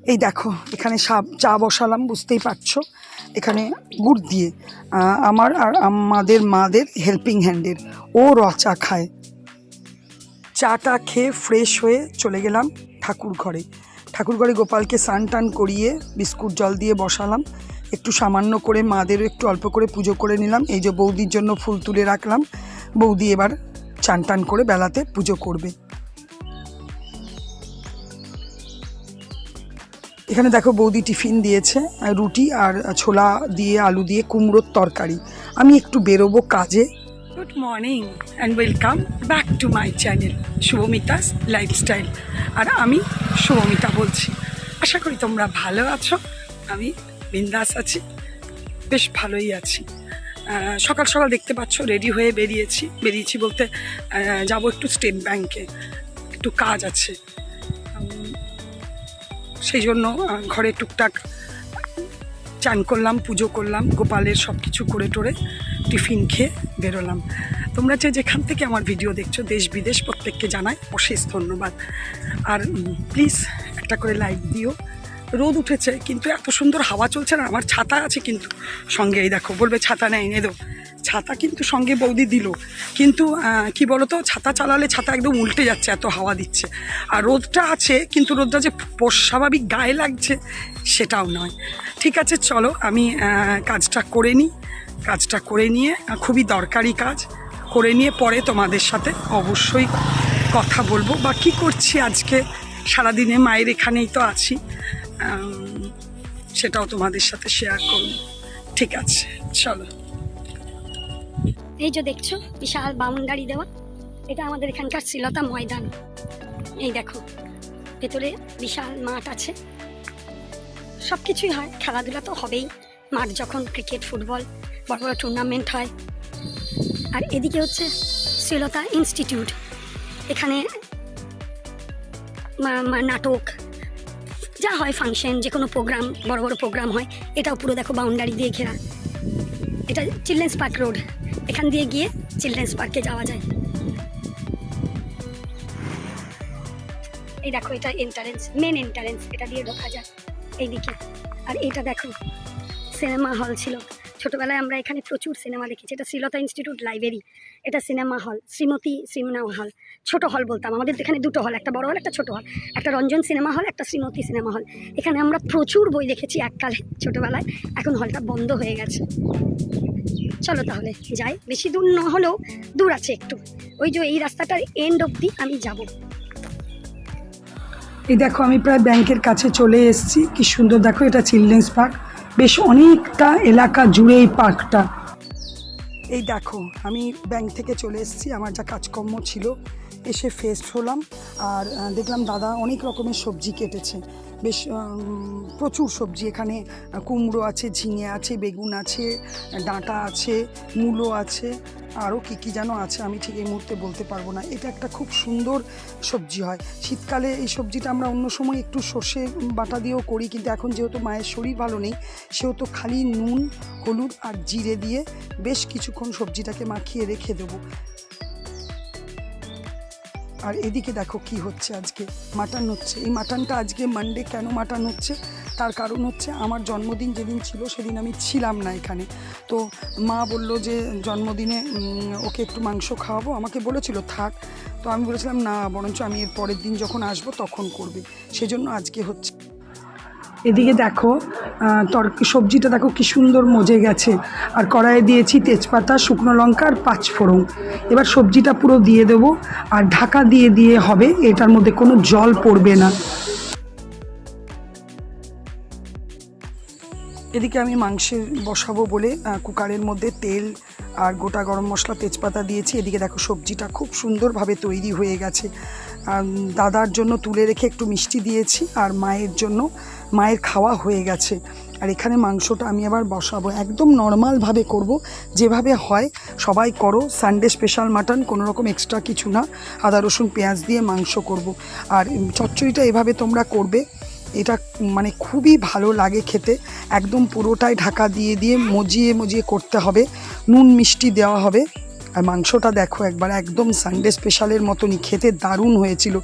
এই দেখো এখানে চা বসালাম, বুঝতেই পারছো। এখানে গুড় দিয়ে আমার আর আমাদের মাদের হেল্পিং হ্যান্ডের, ও র চা খায়। চাটা খেয়ে ফ্রেশ হয়ে চলে গেলাম ঠাকুর ঘরে। ঠাকুর ঘরে গোপালকে স্নান টান করিয়ে বিস্কুট জল দিয়ে বসালাম। একটু সামান্য করে মাদেরও একটু অল্প করে পুজো করে নিলাম। এই যে বৌদির জন্য ফুল তুলে রাখলাম, বৌদি এবার চান টান করে বেলাতে পুজো করবে। এখানে দেখো বৌদি টিফিন দিয়েছে, রুটি আর ছোলা দিয়ে আলু দিয়ে কুমড়োর তরকারি। আমি একটু বেরোবো কাজে। Good morning and welcome back to my channel Shubhamita's lifestyle. আর আমি শুভমিতা বলছি। আশা করি তোমরা ভালো আছো, আমি বিন্দাস আছি, বেশ ভালোই আছি। সকাল সকাল দেখতে পাচ্ছ রেডি হয়ে বেরিয়েছি বলতে যাব একটু স্টেট ব্যাংকে, একটু কাজ আছে। সেই জন্য ঘরে টুকটাক চান করলাম, পুজো করলাম, গোপালের সব কিছু করে টোরে টিফিন খেয়ে বেরোলাম। তোমরা যেখান থেকে আমার ভিডিও দেখছো, দেশ বিদেশ, প্রত্যেককে জানাই অশেষ ধন্যবাদ। আর প্লিজ একটা করে লাইক দিও। রোদ উঠেছে কিন্তু এত সুন্দর হাওয়া চলছে না। আমার ছাতা আছে কিন্তু সঙ্গে, এই দেখো বলবে ছাতা নেই, এনে দাও। ছাতা কিন্তু সঙ্গে বৌদি দিল, কিন্তু কি বলো তো, ছাতা চালালে ছাতা একদম উল্টে যাচ্ছে, এত হাওয়া দিচ্ছে। আর রোদটা আছে কিন্তু রোদটা যে স্বাভাবিক গায়ে লাগছে সেটাও নয়। ঠিক আছে, চলো আমি কাজটা করে নিই। কাজটা করে নিয়ে, খুবই দরকারি কাজ করে নিয়ে পরে তোমাদের সাথে অবশ্যই কথা বলবো, বা কী করছি আজকে সারাদিনে, মায়ের এখানেই তো আছি, সেটাও তোমাদের সাথে শেয়ার করব। ঠিক আছে, চলো। এই যে দেখছো বিশাল বাউন্ডারি দেওয়া, এটা আমাদের এখানকার শ্রীলতা ময়দান। এই দেখো ভেতরে বিশাল মাঠ আছে, সব কিছুই হয়, খেলাধুলা তো হবেই। মাঠ যখন ক্রিকেট, ফুটবল, বড় বড় টুর্নামেন্ট হয়। আর এদিকে হচ্ছে শ্রীলতা ইনস্টিটিউট, এখানে নাটক যা হয়, ফাংশন, যে কোনো প্রোগ্রাম, বড় বড় প্রোগ্রাম হয়। এটাও পুরো দেখো বাউন্ডারি দিয়ে ঘেরা। এটা চিলড্রেন্স পার্ক রোড, এখান দিয়ে গিয়ে চিলড্রেন্স পার্কে যাওয়া যায়। এই দেখো এটা এন্ট্রান্স, মেন এন্ট্রান্স, এটা দিয়ে ঢোকা যায় এইদিকে। আর এটা দেখো সিনেমা হল ছিল, ছোটোবেলায় আমরা এখানে প্রচুর সিনেমা দেখেছি। এটা শ্রীলতা ইনস্টিটিউট লাইব্রেরি, এটা cinema hall, Shrimati cinema hall, ছোট হল বলতাম। আমাদের এখানে দুটো হল, একটা বড় হল, একটা ছোট হল, একটা রঞ্জন সিনেমা হল, একটা শ্রীমতী সিনেমা হল। এখানে আমরা প্রচুর বই দেখেছি এককালে ছোটোবেলায়, এখন হলটা বন্ধ হয়ে গেছে। চলো তাহলে যাই, বেশি দূর না হলেও দূর আছে একটু। ওই যে এই রাস্তাটার এন্ড অবধি আমি যাব। এই দেখো আমি প্রায় ব্যাংকের কাছে চলে এসেছি। কি সুন্দর দেখো, এটা চিলড্রেন্স পার্ক, বেশ অনেকটা এলাকা জুড়ে এই পার্কটা। এই দেখো আমি ব্যাংক থেকে চলে এসেছি, আমার যা কাজকর্ম ছিল এসে ফ্রেশ হলাম। আর দেখলাম দাদা অনেক রকমের সবজি কেটেছে, বেশ প্রচুর সবজি। এখানে কুমড়ো আছে, ঝিঙে আছে, বেগুন আছে, ডাঁটা আছে, মূলো আছে, আরও কী যেন আছে, আমি ঠিক এই মুহূর্তে বলতে পারবো না। এটা একটা খুব সুন্দর সবজি হয় শীতকালে। এই সবজিটা আমরা অন্য সময় একটু সর্ষে বাটা দিয়েও করি, কিন্তু এখন যেহেতু মায়ের শরীর ভালো নেই, সেহেতু খালি নুন, হলুদ আর জিরে দিয়ে বেশ কিছুক্ষণ সবজিটাকে মাখিয়ে রেখে দেবো। আর এদিকে দেখো কি হচ্ছে, আজকে মাটন হচ্ছে। এই মাটনটা আজকে মানডে, কেন মাটন হচ্ছে তার কারণ হচ্ছে আমার জন্মদিন যেদিন ছিল সেদিন আমি ছিলাম না এখানে। তো মা বললো যে জন্মদিনে ওকে একটু মাংস খাওয়াবো, আমাকে বলেছিল থাক। তো আমি বলেছিলাম না, বরঞ্চ আমি এর পরের দিন যখন আসবো তখন করবে, সেজন্য আজকে হচ্ছে। এদিকে দেখো সবজিটা দেখো কি সুন্দর মজে গেছে। আর কড়াইয়ে দিয়েছি তেজপাতা, শুকনো লঙ্কা আর 5 ফোড়ন। এবার সবজিটা পুরো দিয়ে দেবো আর ঢাকা দিয়ে হবে, এটার মধ্যে কোনো জল পড়বে না। এদিকে আমি মাংসে বসাবো বলে কুকারের মধ্যে তেল আর গোটা গরম মশলা, তেজপাতা দিয়েছি। এদিকে দেখো সবজিটা খুব সুন্দরভাবে তৈরি হয়ে গেছে। দাদার জন্য তুলে রেখে একটু মিষ্টি দিয়েছি, আর মায়ের জন্য, মায়ের খাওয়া হয়ে গেছে। আর এখানে মাংসটা আমি আবার বসাবো, একদম নর্মালভাবে করব, যেভাবে হয় সবাই করো। সানডে স্পেশাল মাটন, কোনো রকম এক্সট্রা কিছু না, আদা রসুন পেঁয়াজ দিয়ে মাংস করব। আর চচ্চড়িটা এভাবে তোমরা করবে, এটা মানে খুবই ভালো লাগে খেতে। একদম পুরোটাই ঢাকা দিয়ে মজিয়ে করতে হবে, নুন মিষ্টি দেওয়া হবে। আর মাংসটা দেখো একবার, একদম সানডে স্পেশালের মতনই খেতে দারুণ হয়েছিল,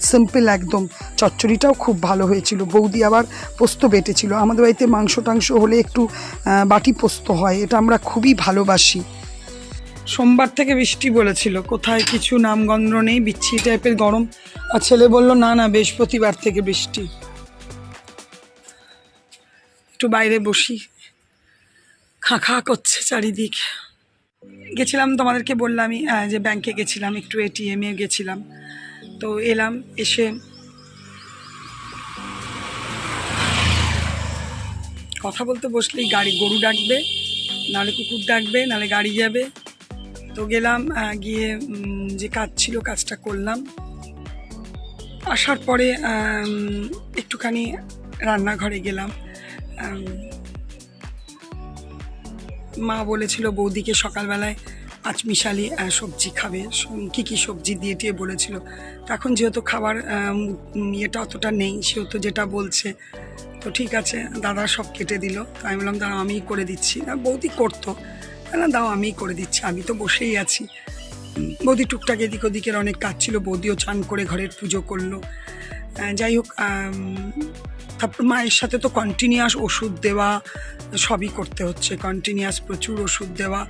সিম্পল একদম। চচ্চড়িটাও খুব ভালো হয়েছিল। বৌদি আবার পোস্ত বেটেছিল। আমাদের বাড়িতে মাংস টাংস হলে একটু বাটি পোস্ত হয়, এটা আমরা খুবই ভালোবাসি। সোমবার থেকে বৃষ্টি বলেছিল, কোথায় কিছু নামগন্ধ নেই, বিচ্ছিরি টাইপের গরম। আর ছেলে বলল না না বৃহস্পতিবার থেকে বৃষ্টি। একটু বাইরে বসি, খা খা করছে চারিদিক। গেছিলাম তোমাদেরকে বললামই যে ব্যাংকে গেছিলাম, একটু এটিএমে গেছিলাম। তো এলাম, এসে কথা বলতে বসলেই গাড়ি গরু ডাকবে, নাহলে কুকুর ডাকবে, নাহলে গাড়ি যাবে। তো গেলাম, গিয়ে যে কাজ ছিল কাজটা করলাম। আসার পরে একটুখানি রান্নাঘরে গেলাম। মা বলেছিল বৌদিকে সকালবেলায় পাঁচমিশালি সবজি খাবে, কী কী সবজি দিয়ে টিয়ে বলেছিল। এখন যেহেতু খাবার ইয়েটা অতটা নেই, সেহেতু যেটা বলছে তো ঠিক আছে, দাদা সব কেটে দিল। তো আমি বললাম দাঁড়াও আমিই করে দিচ্ছি। না বৌদি করতো, না দাও আমিই করে দিচ্ছি, আমি তো বসেই আছি। বৌদি টুকটাক এদিক ওদিকের অনেক কাজ ছিল, বৌদিও চান করে ঘরের পুজো করলো। যাই হোক, তারপর মায়ের সাথে তো কন্টিনিউয়াস ওষুধ দেওয়া সবই করতে হচ্ছে, কন্টিনিউয়াস প্রচুর ওষুধ দেওয়া,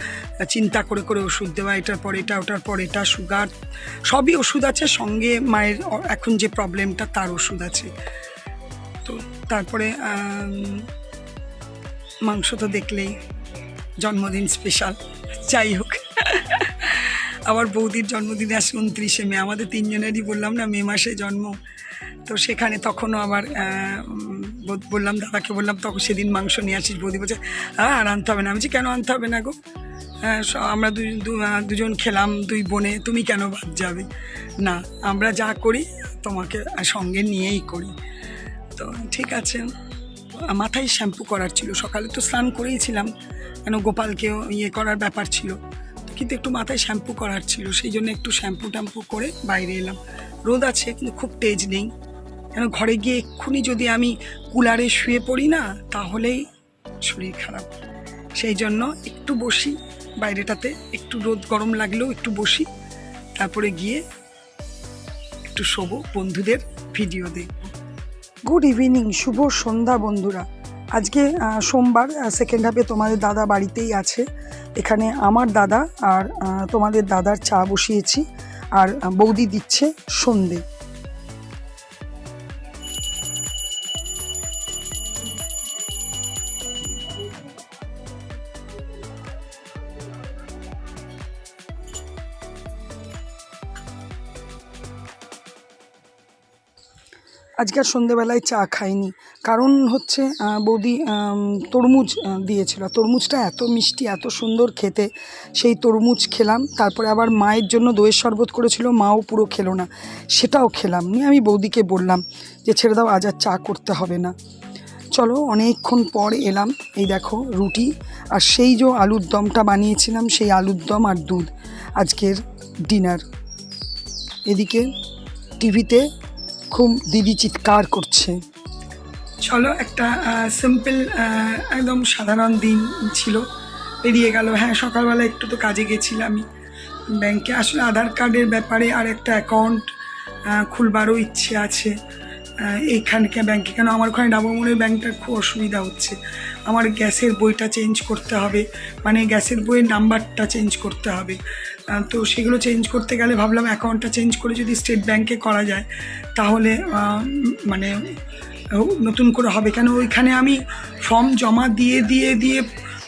চিন্তা করে করে ওষুধ দেওয়া, এটার পর এটা, ওটার পর এটা, সুগার সবই ওষুধ আছে, সঙ্গে মায়ের এখন যে প্রবলেমটা তার ওষুধ আছে। তো তারপরে মাংস তো দেখলেই, জন্মদিন স্পেশাল। যাই হোক, আবার বৌদির জন্মদিনে আসে 29শে মে, আমাদের তিনজনেরই বললাম না মে মাসে জন্ম। তো সেখানে তখনও আবার বললাম দাদাকে, বললাম তখন সেদিন মাংস নিয়ে আসিস। বৌদি বলছে আর আনতে হবে না। আমি বলছি কেন আনতে হবে না গো, আমরা দুজন খেলাম, দুই বোনে, তুমি কেন বাদ যাবে? না, আমরা যা করি তোমাকে সঙ্গে নিয়েই করি। তো ঠিক আছে। মাথায় শ্যাম্পু করার ছিল, সকালে তো স্নান করেইছিলাম, কেন গোপালকেও ইয়ে করার ব্যাপার ছিল, কিন্তু একটু মাথায় শ্যাম্পু করার ছিল, সেই জন্য একটু শ্যাম্পু ট্যাম্পু করে বাইরে এলাম। রোদ আছে কিন্তু খুব তেজ নেই, কেন ঘরে গিয়ে এক্ষুনি যদি আমি কুলারে শুয়ে পড়ি না তাহলেই শরীর খারাপ। সেই জন্য একটু বসি বাইরেটাতে, একটু রোদ গরম লাগলেও একটু বসি, তারপরে গিয়ে একটু শোবো, বন্ধুদের ভিডিও দেখব। গুড ইভিনিং, শুভ সন্ধ্যা বন্ধুরা। আজকে সোমবার, সেকেন্ড হাফে তোমাদের দাদা বাড়িতেই আছে। এখানে আমার দাদা আর তোমাদের দাদার চা বসিয়েছি, আর বৌদি দিচ্ছে সন্ধে। আজকে আর সন্ধেবেলায় চা খাইনি, কারণ হচ্ছে বৌদি তরমুজ দিয়েছিল। তরমুজটা এত মিষ্টি, এত সুন্দর খেতে, সেই তরমুজ খেলাম। তারপরে আবার মায়ের জন্য দইয়ের শরবত করেছিল, মাও পুরো খেলো না, সেটাও খেলাম। নিয়ে আমি বৌদিকে বললাম যে ছেড়ে দাও, আজ আর চা করতে হবে না। চলো, অনেকক্ষণ পর এলাম। এই দেখো রুটি আর সেই যে আলুর দমটা বানিয়েছিলাম, সেই আলুর দম আর দুধ আজকের ডিনার। এদিকে টিভিতে খুব দিদি চিৎকার করছে। চলো, একটা সিম্পল একদম সাধারণ দিন ছিল, পেরিয়ে গেল। হ্যাঁ, সকালবেলা একটু তো কাজে গেছিলাম আমি ব্যাংকে, আসলে আধার কার্ডের ব্যাপারে আর একটা অ্যাকাউন্ট খুলবারও ইচ্ছে আছে এইখানকে ব্যাংকে। কেন আমার ওখানে ডাবরমোড়ের ব্যাংকটার খুব অসুবিধা হচ্ছে, আমার গ্যাসের বইটা চেঞ্জ করতে হবে, মানে গ্যাসের বইয়ের নাম্বারটা চেঞ্জ করতে হবে। তো সেগুলো চেঞ্জ করতে গেলে ভাবলাম অ্যাকাউন্টটা চেঞ্জ করে যদি স্টেট ব্যাংকে করা যায় তাহলে মানে নতুন করে হবে। কেন ওইখানে আমি ফর্ম জমা দিয়ে দিয়ে দিয়ে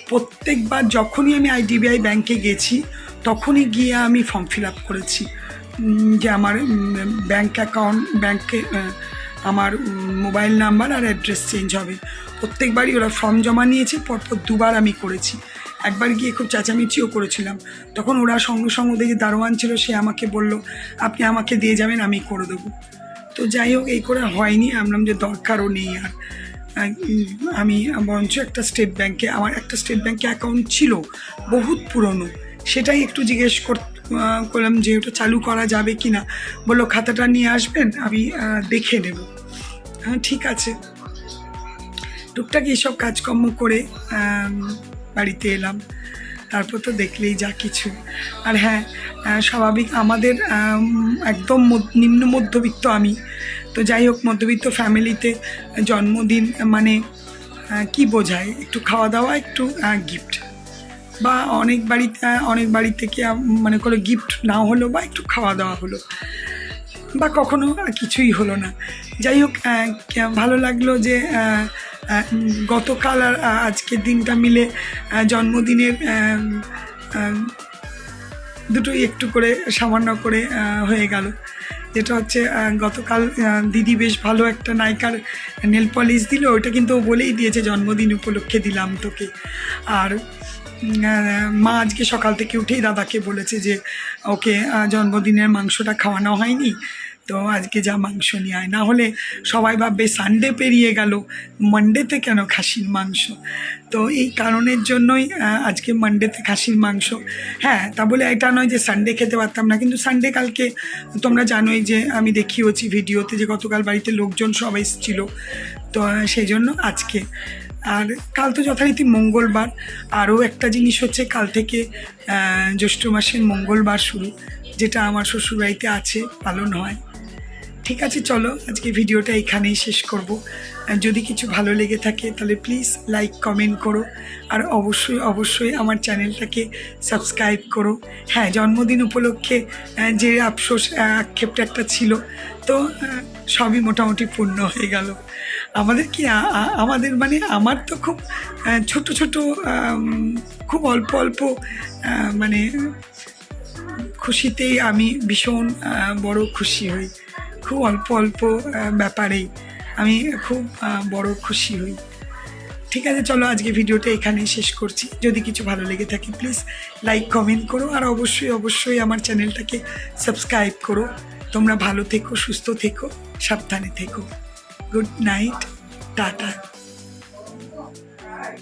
প্রত্যেকবার যখনই আমি আইডিবিআই ব্যাংকে গেছি তখনই গিয়ে আমি ফর্ম ফিল আপ করেছি যে আমার ব্যাংক অ্যাকাউন্ট, ব্যাংকে আমার মোবাইল নাম্বার আর অ্যাড্রেস চেঞ্জ হবে। প্রত্যেকবারই ওরা ফর্ম জমা নিয়েছে, পরপর দুবার আমি করেছি। একবার গিয়ে খুব চেঁচামেচিও করেছিলাম, তখন ওরা সঙ্গে সঙ্গে ওদের যে দারোয়ান ছিল সে আমাকে বলল আপনি আমাকে দিয়ে যাবেন, আমি করে দেবো। তো যাই হোক, এই করে হয়নি। আমলাম যে দরকারও নেই আর। আমি বরঞ্চ একটা স্টেট ব্যাংকে, আমার একটা স্টেট ব্যাংকে অ্যাকাউন্ট ছিল বহুত পুরনো, সেটাই একটু জিজ্ঞেস করলাম যে ওটা চালু করা যাবে কি না। বললো খাতাটা নিয়ে আসবেন, আমি দেখে নেব। হ্যাঁ ঠিক আছে। টুকটাক এইসব কাজকর্ম করে বাড়িতে এলাম। তারপর তো দেখলেই যা কিছু। আর হ্যাঁ, স্বাভাবিক আমাদের একদম নিম্ন মধ্যবিত্ত আমি, তো যাই হোক মধ্যবিত্ত ফ্যামিলিতে জন্মদিন মানে কি বোঝায়, একটু খাওয়া দাওয়া, একটু গিফট, বা অনেক বাড়ি থেকে মনে করো গিফট নাও হলো বা একটু খাওয়া দাওয়া হলো, বা কখনো কিছুই হলো না। যাই হোক, ভালো লাগলো যে গতকাল আর আজকের দিনটা মিলে জন্মদিনের দুটোই একটু করে সামান্য করে হয়ে গেল। যেটা হচ্ছে গতকাল দিদি বেশ ভালো একটা নাইকার নেল পলিশ দিল, ওইটা কিন্তু ও বলেই দিয়েছে জন্মদিন উপলক্ষে দিলাম তোকে। আর মা আজকে সকাল থেকে উঠেই দাদাকে বলেছে যে ওকে জন্মদিনের মাংসটা খাওয়ানো হয়নি, তো আজকে যা মাংস নিয়ে আয়, না হলে সবাই ভাববে সানডে পেরিয়ে গেল, মানডেতে কেন খাসির মাংস। তো এই কারণের জন্যই আজকে মানডেতে খাসির মাংস। হ্যাঁ, তা বলে এটা নয় যে সানডে খেতে পারতাম না, কিন্তু সানডে কালকে তোমরা জানোই যে আমি দেখিয়েছি ভিডিওতে যে গতকাল বাড়িতে লোকজন সব এসেছিলো, তো সেই জন্য আজকে। আর কাল তো যথারীতি মঙ্গলবার। আরও একটা জিনিস হচ্ছে, কাল থেকে জ্যৈষ্ঠ মাসের মঙ্গলবার শুরু, যেটা আমার শ্বশুরবাড়িতে আছে, পালন হয়। ঠিক আছে, চলো আজকে ভিডিওটা এখানেই শেষ করব। যদি কিছু ভালো লেগে থাকে তাহলে প্লিজ লাইক কমেন্ট করো, আর অবশ্যই আমার চ্যানেলটাকে সাবস্ক্রাইব করো। হ্যাঁ, জন্মদিন উপলক্ষে যে আফসোস আক্ষেপটা একটা ছিল, তো সবই মোটামুটি পূর্ণ হয়ে গেল। আমাদের কি আমাদের মানে আমার তো খুব ছোট খুব অল্প মানে খুশিতেই আমি ভীষণ বড় খুশি হই। খুব অল্প ব্যাপারেই আমি খুব বড় খুশি হই। ঠিক আছে, চলো আজকে ভিডিওটা এখানেই শেষ করছি। যদি কিছু ভালো লেগে থাকে প্লিজ লাইক কমেন্ট করো, আর অবশ্যই আমার চ্যানেলটাকে সাবস্ক্রাইব করো। তোমরা ভালো থেকো, সুস্থ থেকো, সাবধানে থেকো। Good night, tata.